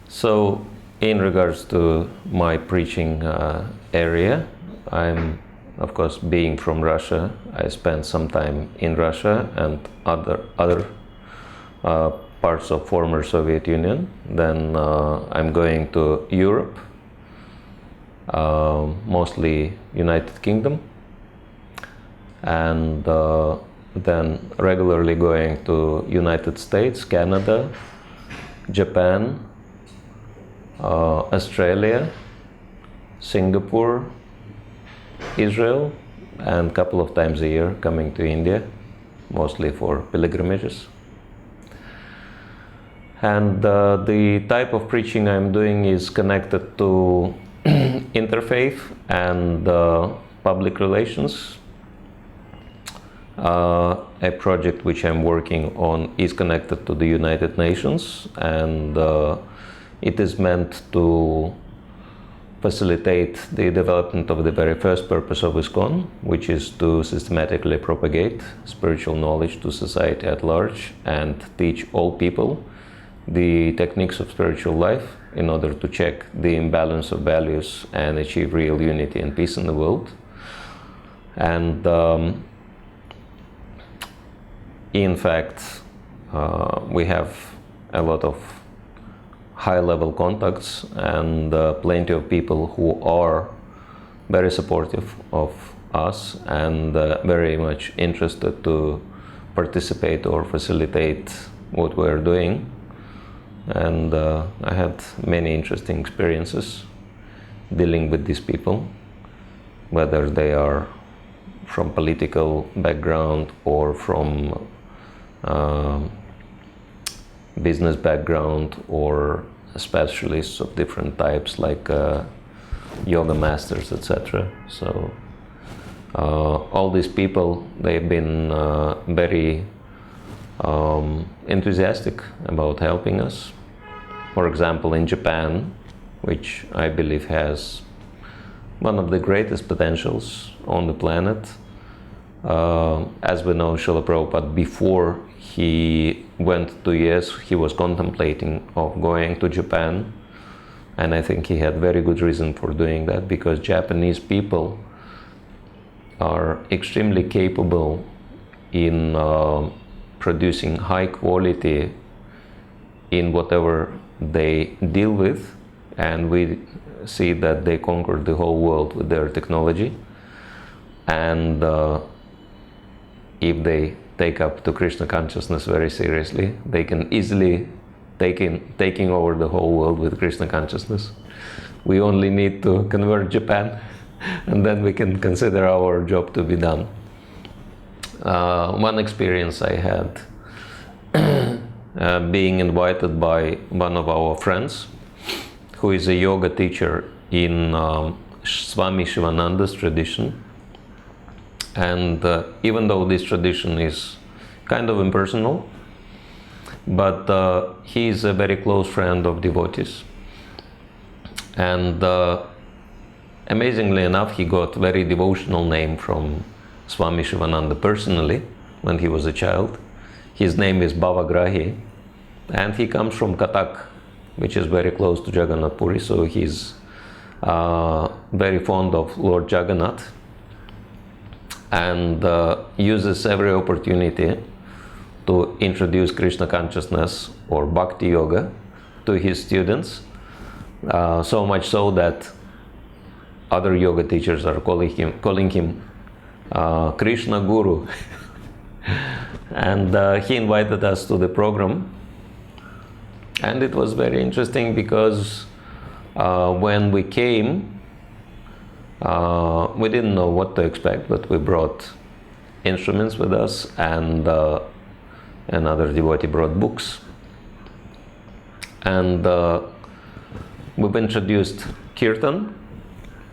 So, in regards to my preaching area, I'm, of course, being from Russia. I spent some time in Russia and other parts of former Soviet Union. Then I'm going to Europe, mostly United Kingdom, and then regularly going to United States, Canada, Japan, Australia, Singapore, Israel, and a couple of times a year coming to India, mostly for pilgrimages. And the type of preaching I'm doing is connected to interfaith and public relations. A project which I'm working on is connected to the United Nations, and it is meant to facilitate the development of the very first purpose of ISKCON, which is to systematically propagate spiritual knowledge to society at large and teach all people the techniques of spiritual life in order to check the imbalance of values and achieve real unity and peace in the world. And in fact, we have a lot of high-level contacts and plenty of people who are very supportive of us and very much interested to participate or facilitate what we're doing. And I had many interesting experiences dealing with these people, whether they are from political background or from business background or specialists of different types like yoga masters, etc. So all these people, they've been very enthusiastic about helping us. For example, in Japan, which I believe has one of the greatest potentials on the planet. As we know, Srila Prabhupada, before he went to US, he was contemplating of going to Japan, and I think he had very good reason for doing that, because Japanese people are extremely capable in producing high quality in whatever they deal with, and we see that they conquered the whole world with their technology. And if they take up to Krishna consciousness very seriously, they can easily taking over the whole world with Krishna consciousness. We only need to convert Japan, and then we can consider our job to be done. One experience I had being invited by one of our friends who is a yoga teacher in Swami Shivananda's tradition. And even though this tradition is kind of impersonal, but he is a very close friend of devotees. And amazingly enough, he got very devotional name from Swami Shivananda personally when he was a child. His name is Bhavagrahi, and he comes from Cuttack, which is very close to Jagannath Puri, so he's very fond of Lord Jagannath, and uses every opportunity to introduce Krishna consciousness or Bhakti Yoga to his students, so much so that other yoga teachers are calling him Krishna Guru. And he invited us to the program, and it was very interesting because when we came, we didn't know what to expect, but we brought instruments with us, and another devotee brought books. And we've introduced kirtan.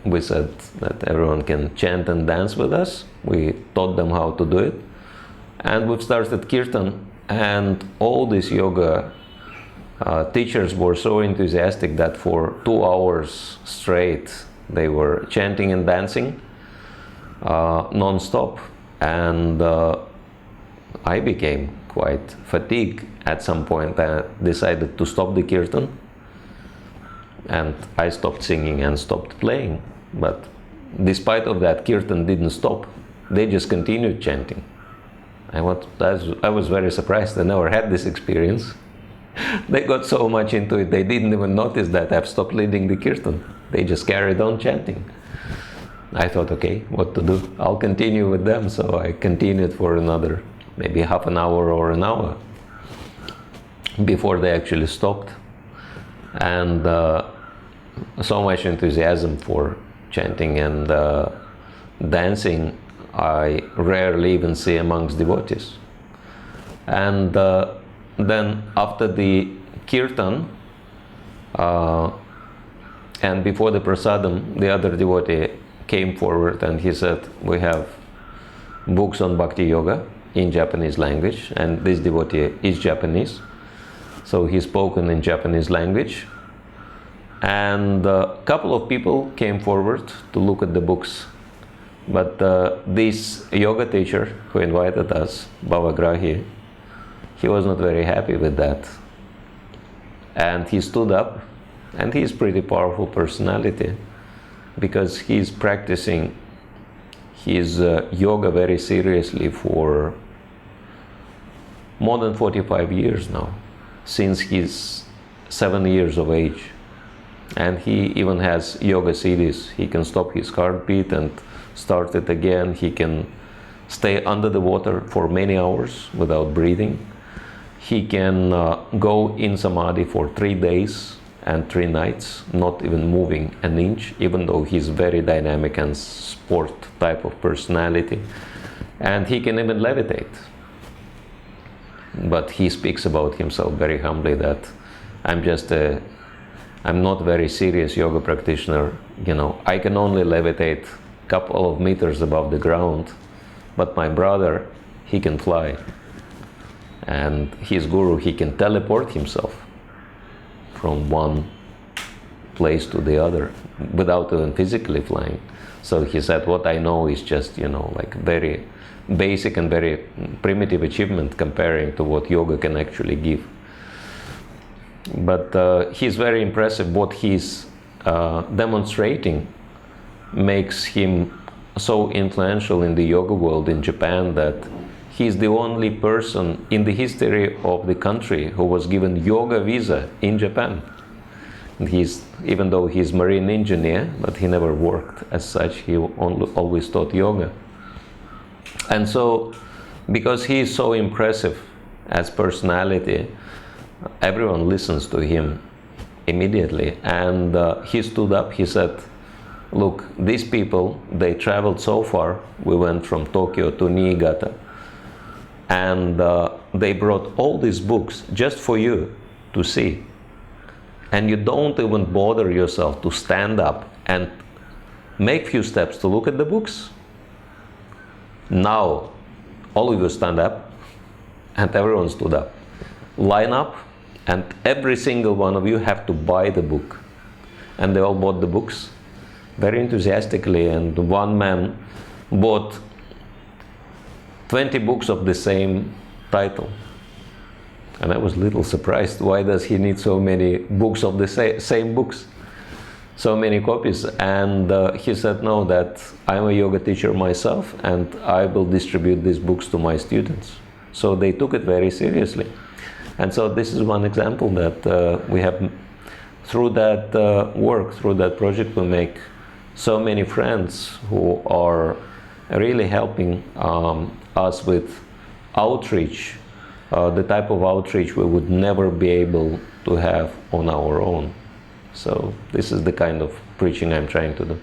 We said that everyone can chant and dance with us. We taught them how to do it. And we've started kirtan, and all these yoga teachers were so enthusiastic that for 2 hours straight they were chanting and dancing non-stop. And I became quite fatigued at some point. I decided to stop the kirtan and I stopped singing and stopped playing. But despite of that, kirtan didn't stop. They just continued chanting. I was very surprised. I never had this experience. They got so much into it, they didn't even notice that I've stopped leading the kirtan. They just carried on chanting. I thought, okay, what to do? I'll continue with them. So I continued for another maybe half an hour or an hour before they actually stopped. And so much enthusiasm for chanting and dancing I rarely even see amongst devotees. And then after the kirtan and before the prasadam, the other devotee came forward and he said, we have books on bhakti yoga in Japanese language, and this devotee is Japanese, so he spoken in Japanese language. And a couple of people came forward to look at the books, but this yoga teacher who invited us, Bhavagrahi, he was not very happy with that. And he stood up, and he's a pretty powerful personality because he's practicing his yoga very seriously for more than 45 years now, since he's 7 years of age. And he even has yoga CDs. He can stop his heartbeat and start it again. He can stay under the water for many hours without breathing. He can go in samadhi for 3 days and 3 nights, not even moving an inch, even though he's very dynamic and sport type of personality. And he can even levitate. But he speaks about himself very humbly that I'm not a very serious yoga practitioner. You know, I can only levitate a couple of meters above the ground, but my brother, he can fly. And his guru, he can teleport himself from one place to the other without even physically flying. So he said, what I know is just, you know, like very basic and very primitive achievement comparing to what yoga can actually give. But he's very impressive. What he's demonstrating makes him so influential in the yoga world in Japan that he's the only person in the history of the country who was given yoga visa in Japan. And even though he's a marine engineer, but he never worked as such, he always taught yoga. And so, because he is so impressive as personality, everyone listens to him immediately. And he stood up, he said, look, these people, they traveled so far. We went from Tokyo to Niigata. And they brought all these books just for you to see. And you don't even bother yourself to stand up and make few steps to look at the books. Now, all of you stand up, and everyone stood up. Line up, and every single one of you have to buy the book. And they all bought the books very enthusiastically, and one man bought 20 books of the same title. And I was a little surprised, why does he need so many books of the same books? So many copies. And he said, no, that I'm a yoga teacher myself and I will distribute these books to my students. So they took it very seriously. And so this is one example that we have, through that work, through that project, we make so many friends who are really helping us with outreach, the type of outreach we would never be able to have on our own. So this is the kind of preaching I'm trying to do.